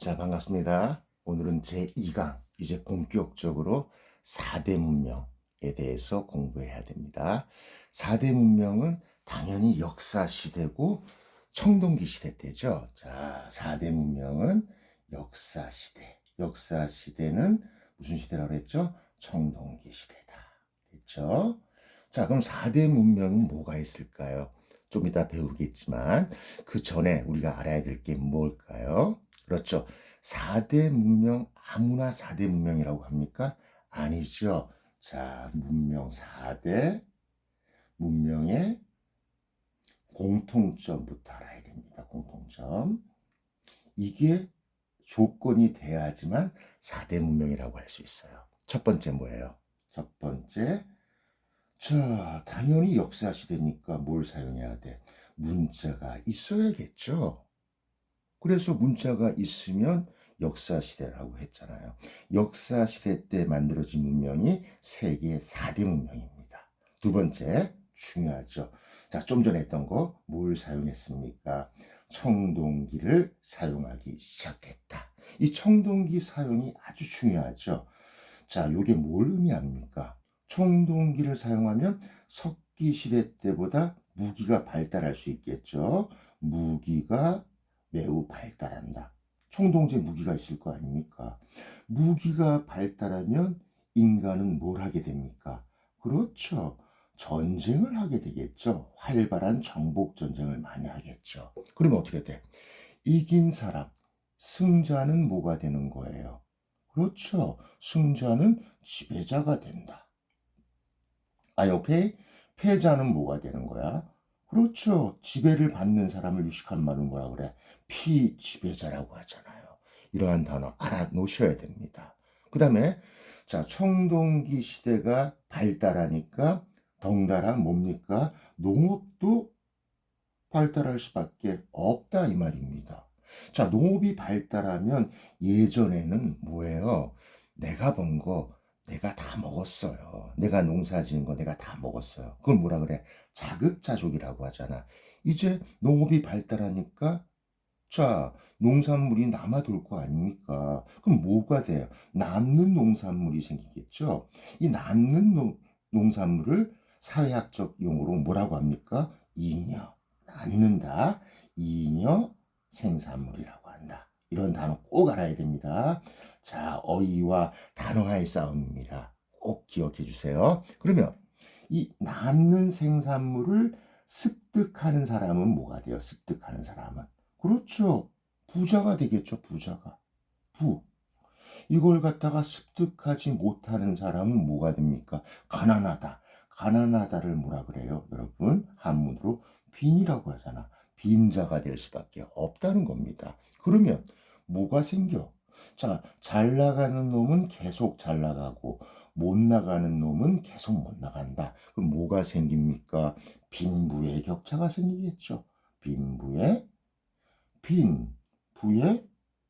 자, 반갑습니다. 오늘은 제2강, 이제 본격적으로 4대 문명에 대해서 공부해야 됩니다. 4대 문명은 당연히 역사 시대고 청동기 시대 때죠. 자, 4대 문명은 역사 시대. 역사 시대는 무슨 시대라고 했죠? 청동기 시대다. 됐죠? 자, 그럼 4대 문명은 뭐가 있을까요? 좀 이따 배우겠지만 그 전에 우리가 알아야 될 게 뭘까요? 그렇죠. 4대 문명, 아무나 4대 문명이라고 합니까? 아니죠. 자, 문명 4대 문명의 공통점부터 알아야 됩니다. 공통점. 이게 조건이 돼야지만 4대 문명이라고 할 수 있어요. 첫 번째 뭐예요? 첫 번째, 자, 당연히 역사 시대니까 뭘 사용해야 돼? 문자가 있어야겠죠. 그래서 문자가 있으면 역사 시대라고 했잖아요. 역사 시대 때 만들어진 문명이 세계 4대 문명입니다. 두 번째, 중요하죠. 자, 좀 전에 했던 거 뭘 사용했습니까? 청동기를 사용하기 시작했다. 이 청동기 사용이 아주 중요하죠. 자, 요게 뭘 의미합니까? 청동기를 사용하면 석기 시대 때보다 무기가 발달할 수 있겠죠. 무기가 매우 발달한다. 청동기에 무기가 있을 거 아닙니까? 무기가 발달하면 인간은 뭘 하게 됩니까? 그렇죠. 전쟁을 하게 되겠죠. 활발한 정복 전쟁을 많이 하겠죠. 그러면 어떻게 돼? 이긴 사람, 승자는 뭐가 되는 거예요? 그렇죠. 승자는 지배자가 된다. 오케이? 패자는 뭐가 되는 거야? 그렇죠. 지배를 받는 사람을 유식한 말은 뭐라 그래? 피지배자라고 하잖아요. 이러한 단어 알아놓으셔야 됩니다. 그 다음에 자, 청동기 시대가 발달하니까 덩달아 뭡니까? 농업도 발달할 수밖에 없다 이 말입니다. 자, 농업이 발달하면 예전에는 뭐예요? 내가 번 거 내가 다 먹었어요. 내가 농사 지은 거 내가 다 먹었어요. 그걸 뭐라 그래? 자급자족이라고 하잖아. 이제 농업이 발달하니까 자, 농산물이 남아돌 거 아닙니까? 그럼 뭐가 돼요? 남는 농산물이 생기겠죠? 이 남는 농산물을 사회학적 용어로 뭐라고 합니까? 잉여. 남는다. 잉여 생산물이라고 한다. 이런 단어 꼭 알아야 됩니다. 자, 어휘와 단어와의 싸움입니다. 꼭 기억해 주세요. 그러면 이 남는 생산물을 습득하는 사람은 뭐가 돼요? 습득하는 사람은. 그렇죠. 부자가 되겠죠, 부자가. 부. 이걸 갖다가 습득하지 못하는 사람은 뭐가 됩니까? 가난하다. 가난하다를 뭐라 그래요? 여러분, 한문으로 빈이라고 하잖아. 빈자가 될 수밖에 없다는 겁니다. 그러면 뭐가 생겨? 자, 잘 나가는 놈은 계속 잘 나가고 못 나가는 놈은 계속 못 나간다. 그럼 뭐가 생깁니까? 빈부의 격차가 생기겠죠. 빈부의 빈, 부의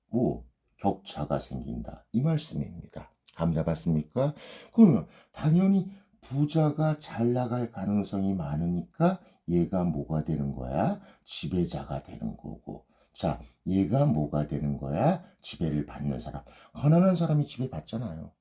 뭐 격차가 생긴다. 이 말씀입니다. 감 잡았습니까? 그러면 당연히 부자가 잘 나갈 가능성이 많으니까 얘가 뭐가 되는 거야? 지배자가 되는 거고. 자, 얘가 뭐가 되는 거야? 지배를 받는 사람. 가난한 사람이 지배받잖아요.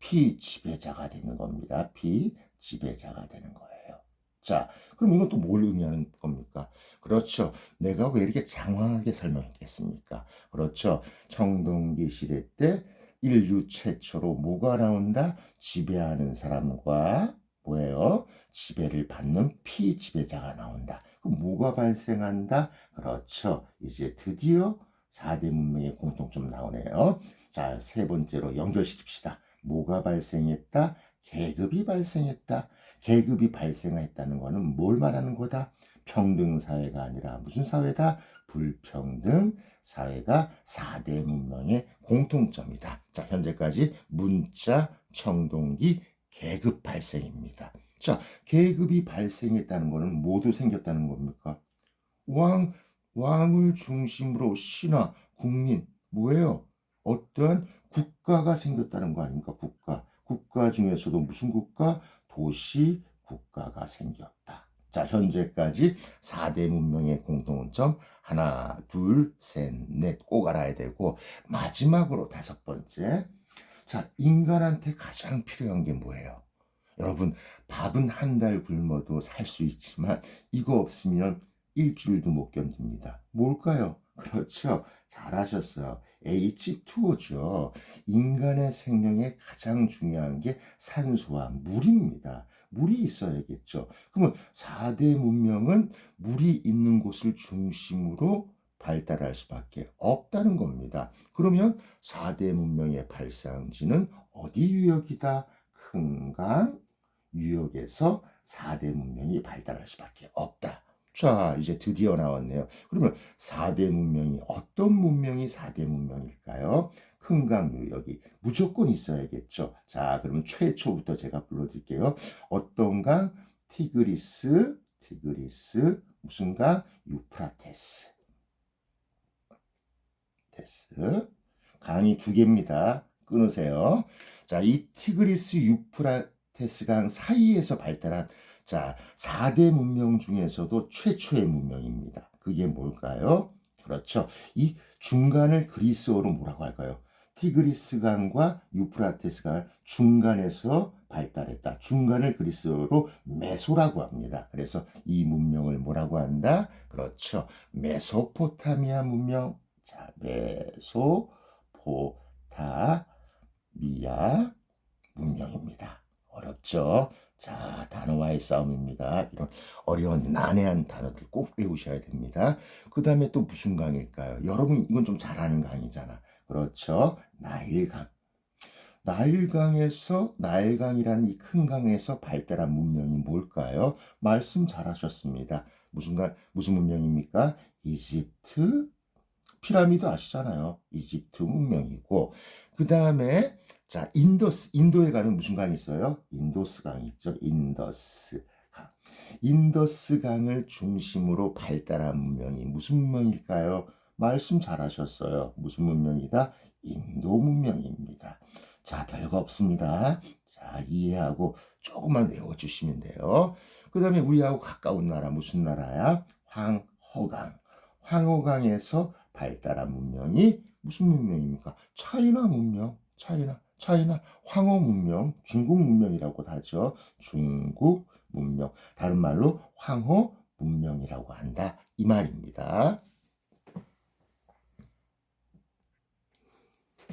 피지배자가 되는 겁니다. 피지배자가 되는 거예요. 자, 그럼 이건 또 뭘 의미하는 겁니까? 그렇죠. 내가 왜 이렇게 장황하게 설명했겠습니까? 그렇죠. 청동기 시대 때 인류 최초로 뭐가 나온다? 지배하는 사람과 뭐예요? 지배를 받는 피지배자가 나온다. 그럼 뭐가 발생한다? 그렇죠. 이제 드디어 4대 문명의 공통점 나오네요. 자, 세 번째로 연결시킵시다. 뭐가 발생했다? 계급이 발생했다. 계급이 발생했다는 것은 뭘 말하는 거다? 평등 사회가 아니라 무슨 사회다? 불평등 사회가 4대 문명의 공통점이다. 자, 현재까지 문자, 청동기, 계급 발생입니다. 자, 계급이 발생했다는 것은 모두 생겼다는 겁니까? 왕을 중심으로 신하, 국민, 뭐예요? 어떠한 국가가 생겼다는 거 아닙니까? 국가 중에서도 무슨 국가? 도시 국가가 생겼다. 자, 현재까지 4대 문명의 공통점 하나, 둘, 셋, 넷 꼭 알아야 되고 마지막으로 5번째. 자, 인간한테 가장 필요한 게 뭐예요? 여러분, 밥은 한 달 굶어도 살 수 있지만 이거 없으면 일주일도 못 견딥니다. 뭘까요? 그렇죠. 잘하셨어요. H2O죠. 인간의 생명에 가장 중요한 게 산소와 물입니다. 물이 있어야겠죠. 그러면 4대 문명은 물이 있는 곳을 중심으로 발달할 수밖에 없다는 겁니다. 그러면 4대 문명의 발상지는 어디 유역이다? 큰강 유역에서 4대 문명이 발달할 수밖에 없다. 자, 이제 드디어 나왔네요. 그러면 4대 문명이 어떤 문명이 4대 문명일까요? 큰강 유역이 무조건 있어야겠죠. 자, 그러면 최초부터 제가 불러드릴게요. 어떤 강? 티그리스, 무슨 강? 유프라테스. 강이 2개입니다. 끊으세요. 자, 이 티그리스 유프라테스 강 사이에서 발달한 자, 4대 문명 중에서도 최초의 문명입니다. 그게 뭘까요? 그렇죠. 이 중간을 그리스어로 뭐라고 할까요? 티그리스 강과 유프라테스 강 중간에서 발달했다. 중간을 그리스어로 메소라고 합니다. 그래서 이 문명을 뭐라고 한다? 그렇죠. 메소포타미아 문명. 자, 메소포타미아 문명입니다. 어렵죠? 자, 단어와의 싸움입니다. 이런 어려운 난해한 단어들 꼭 외우셔야 됩니다. 그 다음에 또 무슨 강일까요? 여러분 이건 좀 잘 아는 강이잖아. 그렇죠? 나일강. 나일강이라는 이 큰 강에서 발달한 문명이 뭘까요? 말씀 잘하셨습니다. 무슨 문명입니까? 이집트 피라미드 아시잖아요. 이집트 문명이고 그 다음에 자 인도에 가면 무슨 강이 있어요? 인도스 강이 있죠. 인더스 강. 인더스 강을 중심으로 발달한 문명이 무슨 문명일까요? 말씀 잘하셨어요. 무슨 문명이다? 인도 문명입니다. 자, 별거 없습니다. 자, 이해하고 조금만 외워주시면 돼요. 그 다음에 우리하고 가까운 나라 무슨 나라야? 황허강. 황허강에서 발달한 문명이 무슨 문명입니까? 차이나 문명, 차이나 황허 문명, 중국 문명이라고 하죠. 중국 문명, 다른 말로 황허 문명이라고 한다 이 말입니다.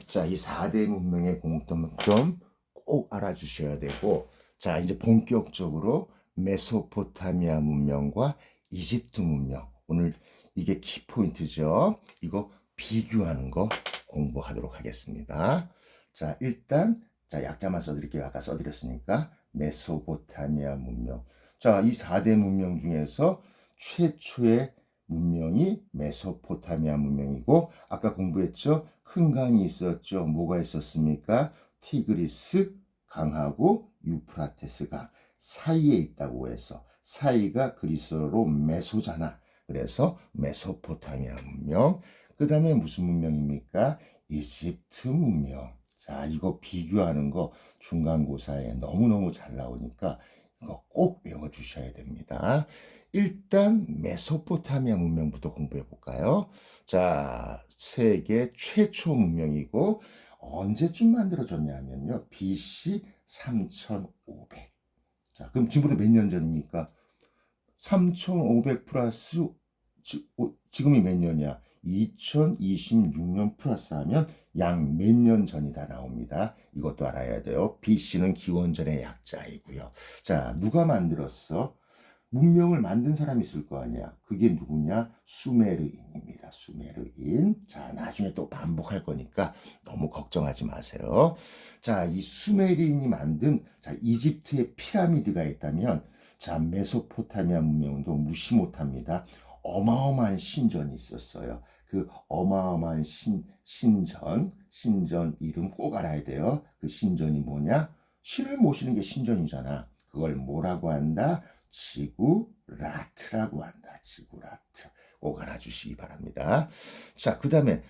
자, 이 4대 문명의 공통점 꼭 알아주셔야 되고 자, 이제 본격적으로 메소포타미아 문명과 이집트 문명 오늘 이게 키포인트죠. 이거 비교하는 거 공부하도록 하겠습니다. 자, 일단 자 약자만 써드릴게요. 아까 써드렸으니까 메소포타미아 문명. 자, 이 4대 문명 중에서 최초의 문명이 메소포타미아 문명이고 아까 공부했죠. 큰 강이 있었죠. 뭐가 있었습니까? 티그리스 강하고 유프라테스 강 사이에 있다고 해서 사이가 그리스어로 메소잖아. 그래서 메소포타미아 문명. 그 다음에 무슨 문명입니까? 이집트 문명. 자, 이거 비교하는 거 중간고사에 너무너무 잘 나오니까 이거 꼭 외워주셔야 됩니다. 일단 메소포타미아 문명부터 공부해 볼까요? 자, 세계 최초 문명이고 언제쯤 만들어졌냐면요. BC 3500. 자, 그럼 지금부터 몇 년 전입니까? 3500 플러스 지금이 몇 년이야? 2026년 플러스 하면 약 몇 년 전이다 나옵니다. 이것도 알아야 돼요. BC는 기원전의 약자이고요. 자, 누가 만들었어? 문명을 만든 사람이 있을 거 아니야. 그게 누구냐? 수메르인입니다. 수메르인. 자, 나중에 또 반복할 거니까 너무 걱정하지 마세요. 자, 이 수메르인이 만든 자, 이집트의 피라미드가 있다면 자, 메소포타미아 문명도 무시 못합니다. 어마어마한 신전이 있었어요. 그 어마어마한 신전 이름 꼭 알아야 돼요. 그 신전이 뭐냐? 신을 모시는 게 신전이잖아. 그걸 뭐라고 한다? 지구라트라고 한다. 지구라트. 꼭 알아주시기 바랍니다. 자, 그 다음에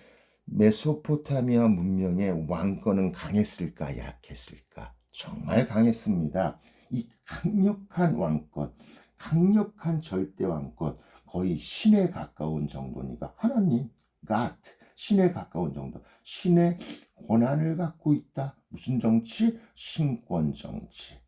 메소포타미아 문명의 왕권은 강했을까? 약했을까? 정말 강했습니다. 이 강력한 왕권, 강력한 절대왕권, 거의 신에 가까운 정도니까 하나님, God, 신에 가까운 정도, 신의 권한을 갖고 있다. 무슨 정치? 신권 정치.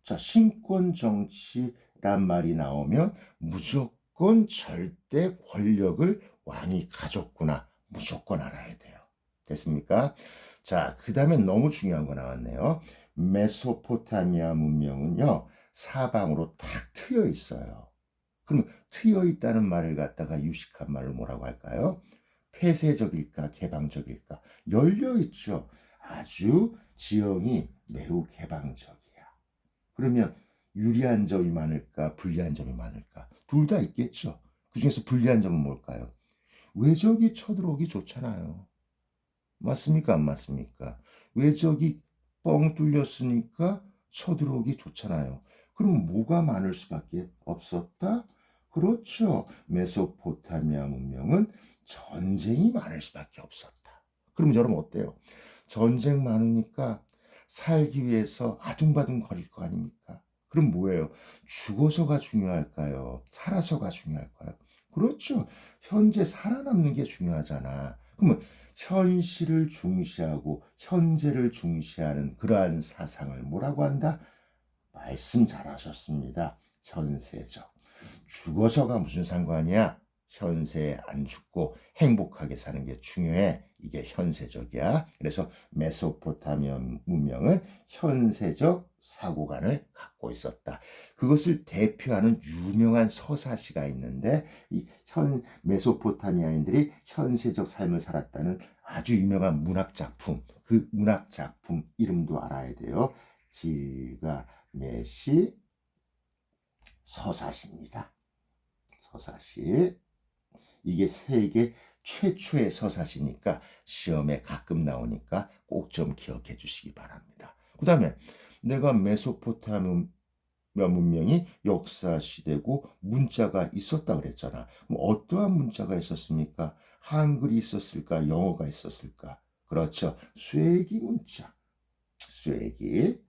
자, 신권 정치란 말이 나오면 무조건 절대 권력을 왕이 가졌구나. 무조건 알아야 돼요. 됐습니까? 자, 그 다음에 너무 중요한 거 나왔네요. 메소포타미아 문명은요, 사방으로 탁 트여 있어요. 그럼 트여 있다는 말을 갖다가 유식한 말을 뭐라고 할까요? 폐쇄적일까, 개방적일까? 열려 있죠. 아주 지형이 매우 개방적이야. 그러면 유리한 점이 많을까, 불리한 점이 많을까? 둘 다 있겠죠. 그 중에서 불리한 점은 뭘까요? 외적이 쳐들어오기 좋잖아요. 맞습니까? 안 맞습니까? 외적이 뻥 뚫렸으니까 쳐들어오기 좋잖아요. 그럼 뭐가 많을 수밖에 없었다? 그렇죠. 메소포타미아 문명은 전쟁이 많을 수밖에 없었다. 그럼 여러분 어때요? 전쟁 많으니까 살기 위해서 아둥바둥 거릴 거 아닙니까? 그럼 뭐예요? 죽어서가 중요할까요? 살아서가 중요할까요? 그렇죠. 현재 살아남는 게 중요하잖아. 그러면 현실을 중시하고 현재를 중시하는 그러한 사상을 뭐라고 한다? 말씀 잘하셨습니다. 현세적. 죽어서가 무슨 상관이야? 현세에 안 죽고 행복하게 사는 게 중요해. 이게 현세적이야. 그래서 메소포타미아 문명은 현세적 사고관을 갖고 있었다. 그것을 대표하는 유명한 서사시가 있는데 이 메소포타미아인들이 현세적 삶을 살았다는 아주 유명한 문학 작품, 그 문학 작품 이름도 알아야 돼요. 길가메시 서사시입니다. 서사시. 이게 세계 최초의 서사시니까 시험에 가끔 나오니까 꼭 좀 기억해 주시기 바랍니다. 그 다음에 내가 메소포타미아 문명이 역사 시대고 문자가 있었다 그랬잖아. 그럼 어떠한 문자가 있었습니까? 한글이 있었을까? 영어가 있었을까? 그렇죠. 쇠기 문자. 쇠기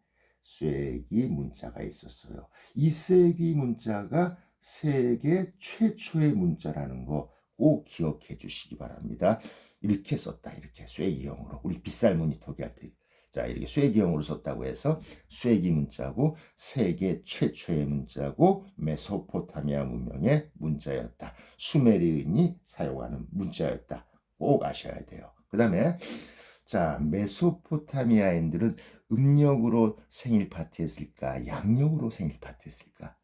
문자가 있었어요. 이 쇠기 문자가 세계 최초의 문자라는 거 꼭 기억해 주시기 바랍니다. 이렇게 썼다. 이렇게 쇠기형으로. 우리 빗살 모니터기 할 때. 자, 이렇게 쇠기형으로 썼다고 해서 쇠기 문자고 세계 최초의 문자고 메소포타미아 문명의 문자였다. 수메르인이 사용하는 문자였다. 꼭 아셔야 돼요. 그 다음에 자, 메소포타미아인들은 음력으로 생일 파티 했을까? 양력으로 생일 파티 했을까?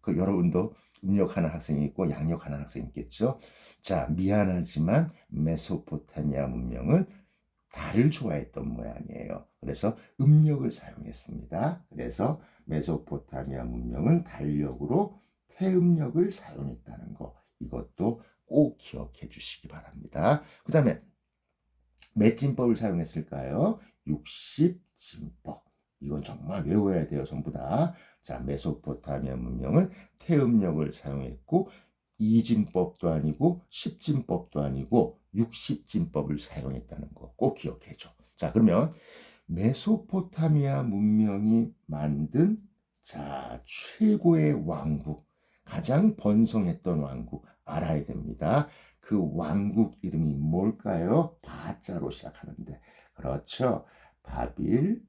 그 여러분도 음력하는 학생이 있고 양력하는 학생이 있겠죠? 자, 미안하지만 메소포타미아 문명은 달을 좋아했던 모양이에요. 그래서 음력을 사용했습니다. 그래서 메소포타미아 문명은 달력으로 태음력을 사용했다는 거. 이것도 꼭 기억해 주시기 바랍니다. 그 다음에 몇 진법을 사용했을까요? 60진법. 이건 정말 외워야 돼요. 전부 다. 자, 메소포타미아 문명은 태음력을 사용했고 2진법도 아니고 10진법도 아니고 60진법을 사용했다는 거 꼭 기억해줘. 자, 그러면 메소포타미아 문명이 만든 자, 최고의 왕국, 가장 번성했던 왕국 알아야 됩니다. 그 왕국 이름이 뭘까요? 바자로 시작하는데. 그렇죠. 바빌로니아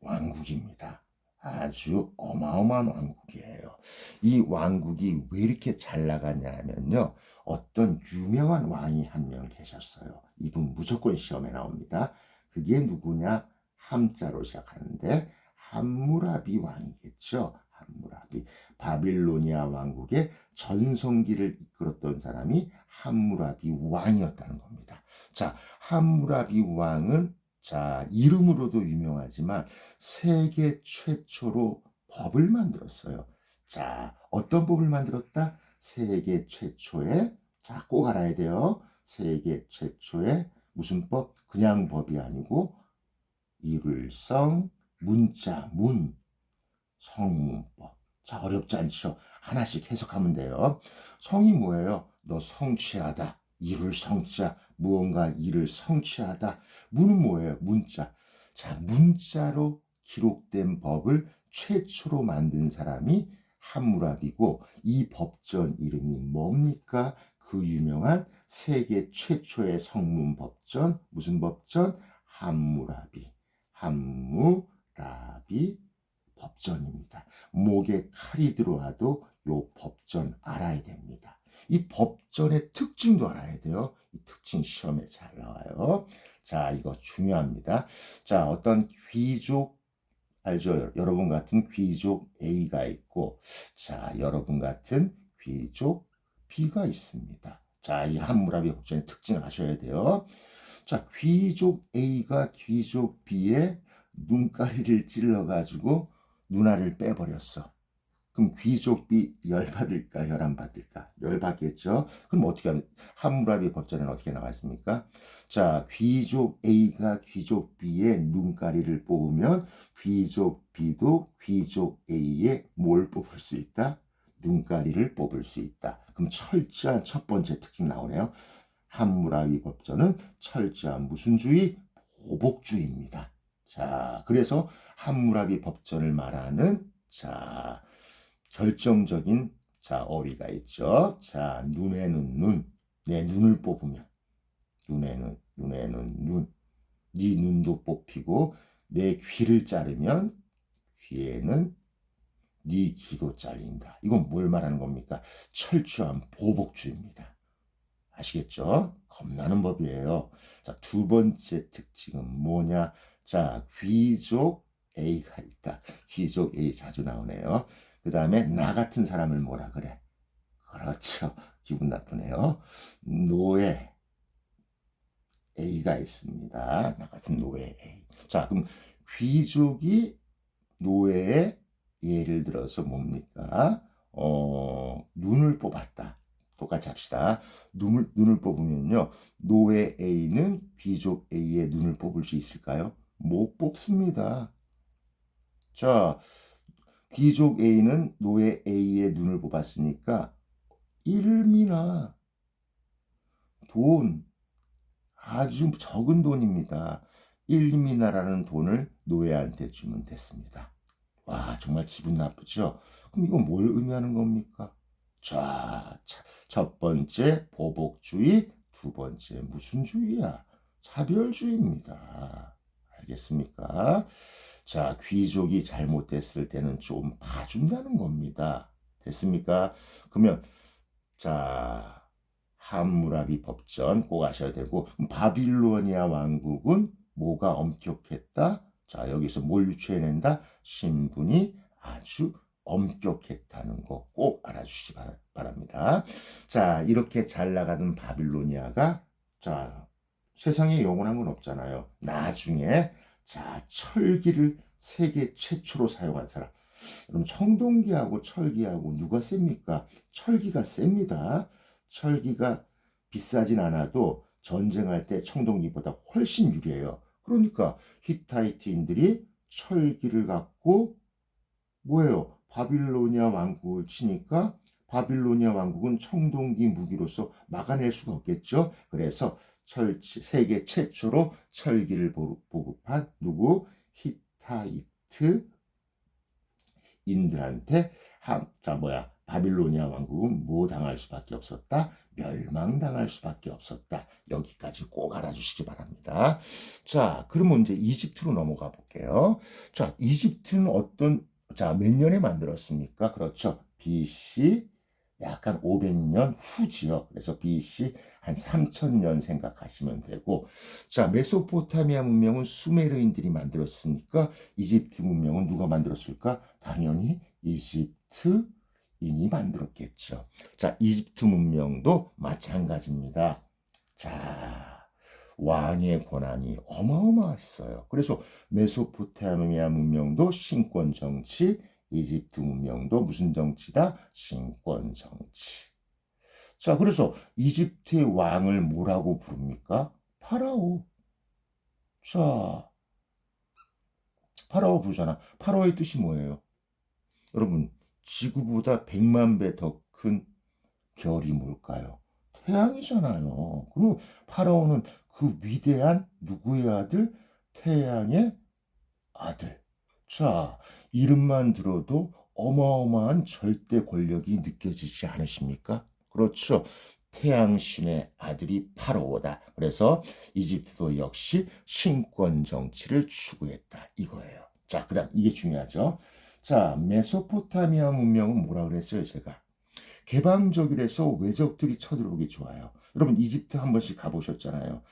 왕국입니다. 아주 어마어마한 왕국이에요. 이 왕국이 왜 이렇게 잘 나갔냐면요. 어떤 유명한 왕이 한 명 계셨어요. 이분 무조건 시험에 나옵니다. 그게 누구냐? 함자로 시작하는데 함무라비 왕이겠죠. 함무라비. 바빌로니아 왕국의 전성기를 이끌었던 사람이 함무라비 왕이었다는 겁니다. 자, 함무라비 왕은 자, 이름으로도 유명하지만 세계 최초로 법을 만들었어요. 자, 어떤 법을 만들었다? 세계 최초의, 자, 꼭 알아야 돼요. 세계 최초의 무슨 법? 그냥 법이 아니고 일wil성, 문자, 문, 성문법. 자, 어렵지 않죠? 하나씩 해석하면 돼요. 성이 뭐예요? 너 성취하다. 일을 성취하, 무언가 일을 성취하다. 문은 뭐예요? 문자. 자, 문자로 기록된 법을 최초로 만든 사람이 함무라비고 이 법전 이름이 뭡니까? 그 유명한 세계 최초의 성문 법전, 무슨 법전? 함무라비 법전입니다. 목에 칼이 들어와도 요 법전 알아야 됩니다. 이 법전의 특징도 알아야 돼요. 이 특징 시험에 잘 나와요. 자, 이거 중요합니다. 자, 어떤 귀족 알죠? 여러분 같은 귀족 A가 있고, 자, 여러분 같은 귀족 B가 있습니다. 자, 이 함무라비 법전의 특징 아셔야 돼요. 자, 귀족 A가 귀족 B의 눈가리를 찔러가지고 눈알을 빼버렸어. 그럼 귀족 B 열받을까, 열 안 받을까? 열받겠죠? 그럼 어떻게 하면, 함무라비 법전에는 어떻게 나와 있습니까? 자, 귀족 A가 귀족 B의 눈가리를 뽑으면 귀족 B도 귀족 A의 뭘 뽑을 수 있다? 눈가리를 뽑을 수 있다. 그럼 철저한 첫 번째 특징 나오네요. 함무라비 법전은 철저한 무슨 주의? 보복주의입니다. 자, 그래서 함무라비 법전을 말하는 자, 결정적인 자, 어휘가 있죠. 자, 눈에는 눈, 내 눈을 뽑으면 눈에는 눈, 네 눈도 뽑히고 내 귀를 자르면 귀에는 네 귀도 잘린다. 이건 뭘 말하는 겁니까? 철저한 보복주의입니다. 아시겠죠? 겁나는 법이에요. 자, 두 번째 특징은 뭐냐? 자, 귀족 A가 있다. 귀족 A 자주 나오네요. 그 다음에 나 같은 사람을 뭐라 그래? 그렇죠. 기분 나쁘네요. 노예 A가 있습니다. 나 같은 노예 A. 자, 그럼 귀족이 노예의 예를 들어서 뭡니까? 눈을 뽑았다. 똑같이 합시다. 눈을 뽑으면요. 노예 A는 귀족 A의 눈을 뽑을 수 있을까요? 못 뽑습니다. 자, 귀족 A는 노예 A의 눈을 뽑았으니까 일미나 돈, 아주 적은 돈입니다. 1미나라는 돈을 노예한테 주면 됐습니다. 와, 정말 기분 나쁘죠? 그럼 이건 뭘 의미하는 겁니까? 자, 첫 번째 보복주의, 두 번째 무슨 주의야? 차별주의입니다. 알겠습니까? 자, 귀족이 잘못됐을 때는 좀 봐준다는 겁니다. 됐습니까? 그러면 자, 함무라비 법전 꼭 아셔야 되고, 바빌로니아 왕국은 뭐가 엄격했다? 자, 여기서 뭘 유추해낸다? 신분이 아주 엄격했다는 거 꼭 알아주시기 바랍니다. 자, 이렇게 잘 나가던 바빌로니아가 자, 세상에 영원한 건 없잖아요. 나중에 자, 철기를 세계 최초로 사용한 사람. 그럼 청동기하고 철기하고 누가 셉니까? 철기가 셉니다. 철기가 비싸진 않아도 전쟁할 때 청동기보다 훨씬 유리해요. 그러니까 히타이트인들이 철기를 갖고 뭐예요? 바빌로니아 왕국을 치니까 바빌로니아 왕국은 청동기 무기로서 막아낼 수가 없겠죠. 그래서 세계 최초로 철기를 보급한 누구? 히타이트 인들한테 바빌로니아 왕국은 뭐 당할 수밖에 없었다? 멸망당할 수밖에 없었다. 여기까지 꼭 알아주시기 바랍니다. 자, 그러면 이제 이집트로 넘어가 볼게요. 자, 이집트는 몇 년에 만들었습니까? 그렇죠. BC 약간 500년 후지요. 그래서 BC 한 3000년 생각하시면 되고, 자, 메소포타미아 문명은 수메르인들이 만들었으니까 이집트 문명은 누가 만들었을까? 당연히 이집트인이 만들었겠죠. 자, 이집트 문명도 마찬가지입니다. 자, 왕의 권한이 어마어마했어요. 그래서 메소포타미아 문명도 신권 정치, 이집트 문명도 무슨 정치다? 신권 정치. 자, 그래서 이집트의 왕을 뭐라고 부릅니까? 파라오. 자, 파라오 부르잖아. 파라오의 뜻이 뭐예요? 여러분, 지구보다 100만 배 더 큰 별이 뭘까요? 태양이잖아요. 그리고 파라오는 그 위대한 누구의 아들? 태양의 아들. 자, 이름만 들어도 어마어마한 절대 권력이 느껴지지 않으십니까? 그렇죠. 태양신의 아들이 파라오다. 그래서 이집트도 역시 신권 정치를 추구했다. 이거예요. 자, 그다음 이게 중요하죠. 자, 메소포타미아 문명은 뭐라 그랬어요, 제가? 개방적이라서 외적들이 쳐들어오기 좋아요. 여러분 이집트 한 번씩 가보셨잖아요.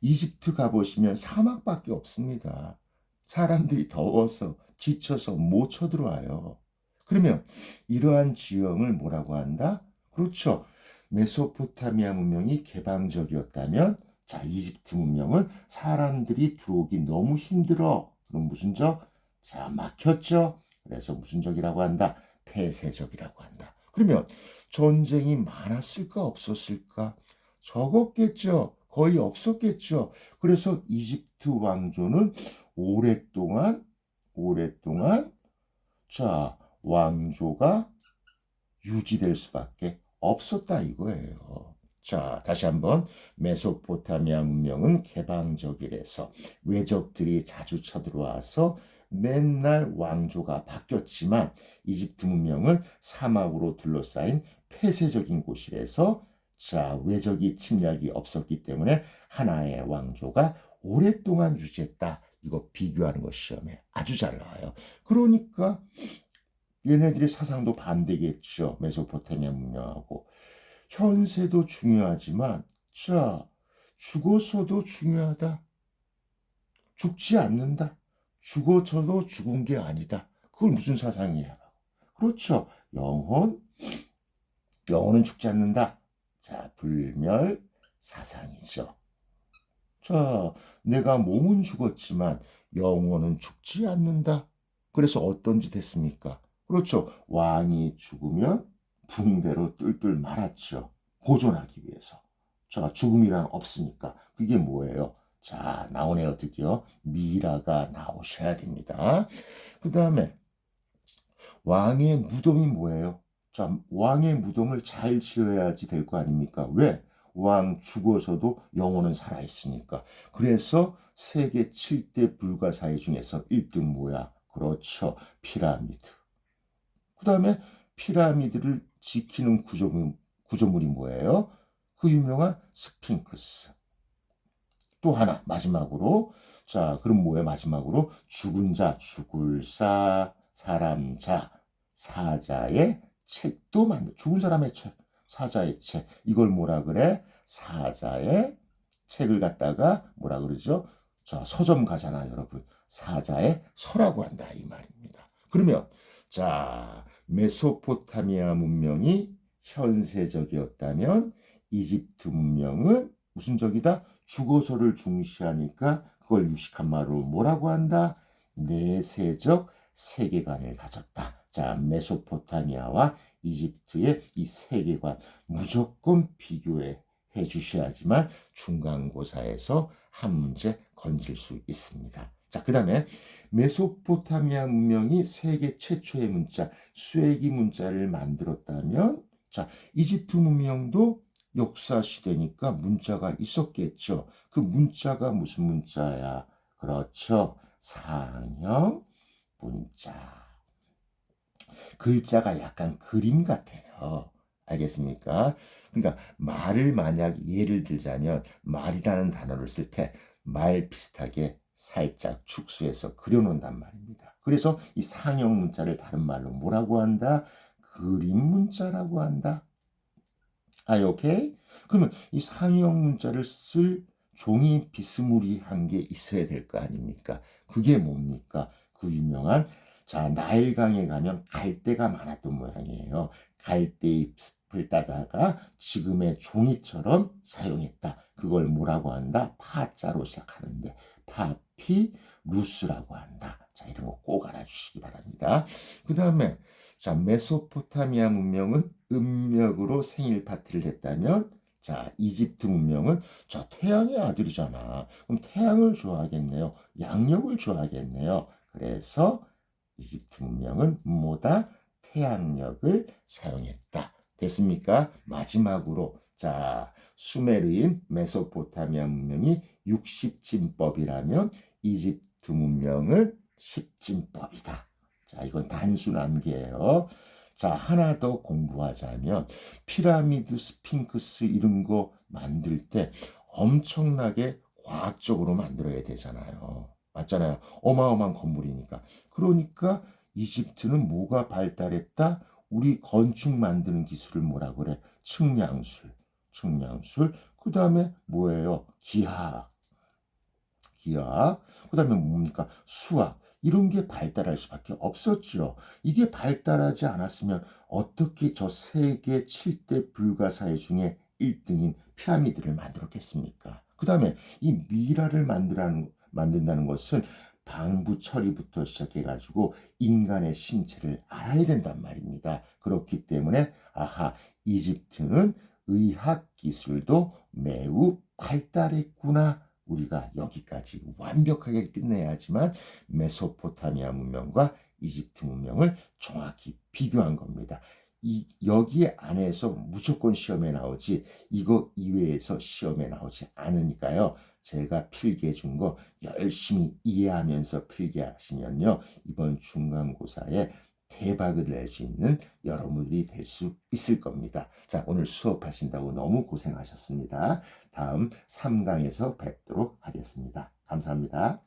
이집트 가보시면 사막밖에 없습니다. 사람들이 더워서 지쳐서 못 쳐들어와요. 그러면 이러한 지형을 뭐라고 한다? 그렇죠. 메소포타미아 문명이 개방적이었다면 자, 이집트 문명은 사람들이 들어오기 너무 힘들어. 그럼 무슨 적? 자, 막혔죠. 그래서 무슨 적이라고 한다? 폐쇄적이라고 한다. 그러면 전쟁이 많았을까 없었을까? 적었겠죠. 거의 없었겠죠. 그래서 이집트 왕조는 오랫동안 자, 왕조가 유지될 수밖에 없었다 이거예요. 자, 다시 한번 메소포타미아 문명은 개방적이라서 외적들이 자주 쳐들어와서 맨날 왕조가 바뀌었지만 이집트 문명은 사막으로 둘러싸인 폐쇄적인 곳이라서 자, 외적이 침략이 없었기 때문에 하나의 왕조가 오랫동안 유지했다. 이거 비교하는 거 시험에 아주 잘 나와요. 그러니까 얘네들의 사상도 반대겠죠. 메소포타미아 문명하고. 현세도 중요하지만 자, 죽어서도 중요하다. 죽지 않는다. 죽어서도 죽은 게 아니다. 그걸 무슨 사상이야? 그렇죠. 영혼은 죽지 않는다. 자, 불멸 사상이죠. 자, 내가 몸은 죽었지만 영혼은 죽지 않는다. 그래서 어떤 짓 했습니까? 그렇죠. 왕이 죽으면 붕대로 뜰뜰 말았죠. 보존하기 위해서. 자, 죽음이란 없으니까. 그게 뭐예요? 자, 나오네요. 드디어 미라가 나오셔야 됩니다. 그 다음에 왕의 무덤이 뭐예요? 자, 왕의 무덤을 잘 지어야지 될 거 아닙니까? 왜? 왕 죽어서도 영혼은 살아있으니까. 그래서 세계 7대 불가사의 중에서 1등 뭐야? 그렇죠. 피라미드. 그 다음에 피라미드를 지키는 구조물이 뭐예요? 그 유명한 스핑크스. 또 하나 마지막으로 자, 그럼 뭐예요? 마지막으로 죽은 자, 죽을 사, 사람 자, 사자의 책도 죽은 사람의 책, 사자의 책. 이걸 뭐라 그래? 사자의 책을 갖다가 뭐라 그러죠? 자, 서점 가잖아, 여러분. 사자의 서라고 한다 이 말입니다. 그러면 자, 메소포타미아 문명이 현세적이었다면 이집트 문명은 무슨 적이다? 죽어서를 중시하니까 그걸 유식한 말로 뭐라고 한다? 내세적 세계관을 가졌다. 자, 메소포타미아와 이집트의 이 세계관 무조건 비교해 주셔야지만 중간고사에서 한 문제 건질 수 있습니다. 자, 그 다음에 메소포타미아 문명이 세계 최초의 문자, 쇠기 문자를 만들었다면 자, 이집트 문명도 역사 시대니까 문자가 있었겠죠. 그 문자가 무슨 문자야? 그렇죠. 상형 문자. 글자가 약간 그림 같아요. 알겠습니까? 그러니까 말을 만약 예를 들자면 말이라는 단어를 쓸 때 말 비슷하게 살짝 축소해서 그려놓는단 말입니다. 그래서 이 상형 문자를 다른 말로 뭐라고 한다? 그림 문자라고 한다. 오케이? 그러면 이 상형 문자를 쓸 종이 비스무리한 게 있어야 될 거 아닙니까? 그게 뭡니까? 그 유명한 자, 나일강에 가면 갈대가 많았던 모양이에요. 갈대의 잎을 따다가 지금의 종이처럼 사용했다. 그걸 뭐라고 한다? 파자로 시작하는데 파피루스라고 한다. 자, 이런 거 꼭 알아주시기 바랍니다. 그 다음에 자, 메소포타미아 문명은 음력으로 생일 파티를 했다면 자, 이집트 문명은 자, 태양의 아들이잖아. 그럼 태양을 좋아하겠네요. 양력을 좋아하겠네요. 그래서 이집트 문명은 뭐다? 태양력을 사용했다. 됐습니까? 마지막으로 자, 수메르인 메소포타미아 문명이 60진법이라면 이집트 문명은 10진법이다. 자, 이건 단순한 게예요. 자, 하나 더 공부하자면 피라미드, 스핑크스 이런 거 만들 때 엄청나게 과학적으로 만들어야 되잖아요. 맞잖아요. 어마어마한 건물이니까. 그러니까 이집트는 뭐가 발달했다? 우리 건축 만드는 기술을 뭐라 그래? 측량술. 측량술. 그 다음에 뭐예요? 기하학. 기하학. 그 다음에 뭡니까? 수학. 이런 게 발달할 수밖에 없었죠. 이게 발달하지 않았으면 어떻게 저 세계 7대 불가사의 중에 1등인 피라미드를 만들었겠습니까? 그 다음에 이 미라를 만든다는 것은 방부 처리부터 시작해가지고 인간의 신체를 알아야 된단 말입니다. 그렇기 때문에 아하, 이집트는 의학 기술도 매우 발달했구나. 우리가 여기까지 완벽하게 끝내야 하지만 메소포타미아 문명과 이집트 문명을 정확히 비교한 겁니다. 여기 안에서 무조건 시험에 나오지 이거 이외에서 시험에 나오지 않으니까요. 제가 필기해 준 거 열심히 이해하면서 필기하시면요. 이번 중간고사에 대박을 낼 수 있는 여러분들이 될 수 있을 겁니다. 자, 오늘 수업하신다고 너무 고생하셨습니다. 다음 3강에서 뵙도록 하겠습니다. 감사합니다.